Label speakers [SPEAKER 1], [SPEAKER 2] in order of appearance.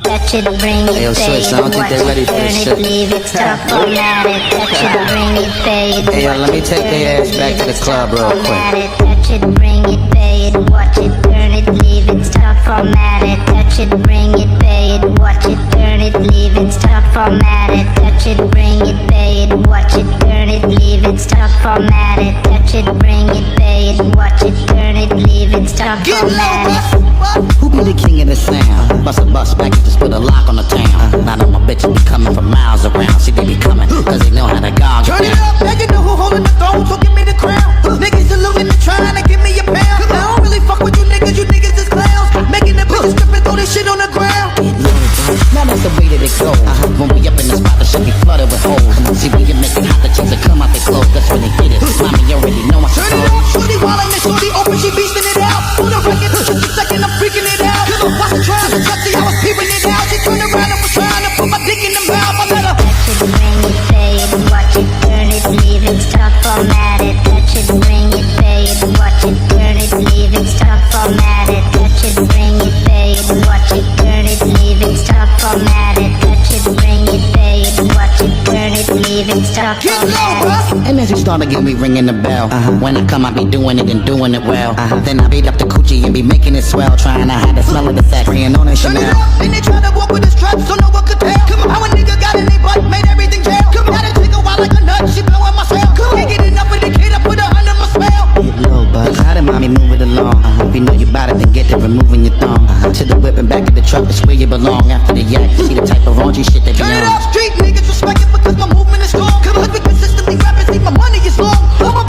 [SPEAKER 1] touch it, bring it,
[SPEAKER 2] Hey, yo,
[SPEAKER 1] pay
[SPEAKER 2] Switch,
[SPEAKER 1] it,
[SPEAKER 2] I don't think
[SPEAKER 1] watch
[SPEAKER 2] they
[SPEAKER 1] it,
[SPEAKER 2] ready for
[SPEAKER 1] turn
[SPEAKER 2] this
[SPEAKER 1] it,
[SPEAKER 2] shit.
[SPEAKER 1] leave it, stop, format it, touch it, bring it, pay it,
[SPEAKER 2] Hey, yo,
[SPEAKER 1] watch
[SPEAKER 2] let me
[SPEAKER 1] it,
[SPEAKER 2] take
[SPEAKER 1] turn
[SPEAKER 2] their
[SPEAKER 1] it,
[SPEAKER 2] ass back
[SPEAKER 1] leave
[SPEAKER 2] to the
[SPEAKER 1] it,
[SPEAKER 2] club
[SPEAKER 1] stop,
[SPEAKER 2] real quick.
[SPEAKER 1] format it, touch it, bring it, pay it, watch it, turn it, leave it, stop, format it, touch it, bring it, pay it, watch it, turn it, leave it, stop, format it, touch it, bring it, pay it, watch it, turn it, leave it, stop, format it, touch it, bring it, pay it, watch it, turn it, leave it, stop, format it.
[SPEAKER 2] Who be the king of the sound? Bust a bus back, just put a lock on the town. Now that my bitches be coming from miles around. See, they be coming, cause they know how to gog it
[SPEAKER 3] Turn it
[SPEAKER 2] down.
[SPEAKER 3] up, now you know who holding the throne, so give me the crown. Niggas illuminate, trying to give me a pound. I don't really fuck with you niggas is clowns. Making the bitches strip and throw this shit on the ground.
[SPEAKER 2] Now that's the way that it goes. When we up in the spot, the shit be flooded with holes. See, when you make it hot, the chicks will come out their clothes. That's when they get it. Mommy, you already know my
[SPEAKER 3] Turn it up, shorty wildin' and shorty open, she beastin' it out. On the record, just a second, I'm freaking it out. Cause I wasn't trying to touch it, I was peeping it out. She turned around and was trying to put my dick in the mouth. I let her
[SPEAKER 1] Touch it, bring it, pay it, watch it, turn it, leave it, stop, format it. Touch it, bring it, pay it, watch it, turn it, leave it, stop, format it. Touch it, bring it, pay it, watch it, turn it, leave it, stop, format it. Touch it, bring it, pay it, watch it, turn it, leave it, stop,
[SPEAKER 3] get low,
[SPEAKER 1] format it.
[SPEAKER 3] bruh.
[SPEAKER 2] And as you start again, we ringing the bell. When I come, I be doing it and doing it well. Then I beat up the coochie and be making it swell. Trying to hide the smell of the sack, spraying on that
[SPEAKER 3] Turn it
[SPEAKER 2] Chanel.
[SPEAKER 3] up, and they try to walk with the straps, so no one could tell. Come on, how a nigga got in their butt, made everything jail. Come on, now they take a while like a nut, she blowing my cell. Can't get enough of the kid, I put her under my spell.
[SPEAKER 2] Get low, bud. How did mommy move it along? If you know you bout it, then get to removing your thumb. To the whip and back of the truck, that's where you belong. After the yak, you see the type of raunchy shit that be
[SPEAKER 3] Turn it
[SPEAKER 2] on.
[SPEAKER 3] up, street niggas respect it because my movement is strong. Come on, we consistently rapping, see my money is long. I'm a